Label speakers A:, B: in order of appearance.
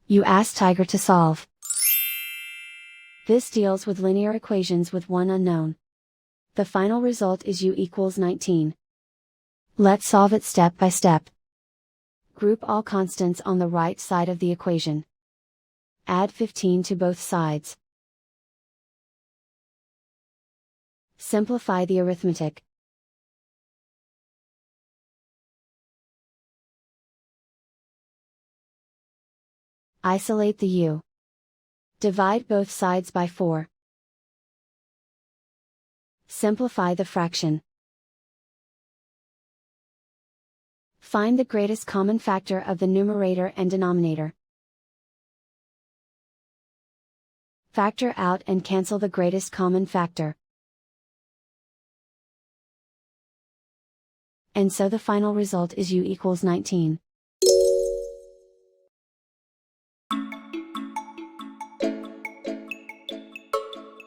A: You ask Tiger to solve. This deals with linear equations with one unknown. The final result is u equals 19. Let's solve it step by step. Group all constants on the right side of the equation. Add 15 to both sides. Simplify the arithmetic. Isolate the u. Divide both sides by 4. Simplify the fraction. Find the greatest common factor of the numerator and denominator. Factor out and cancel the greatest common factor. And so the final result is u equals 19.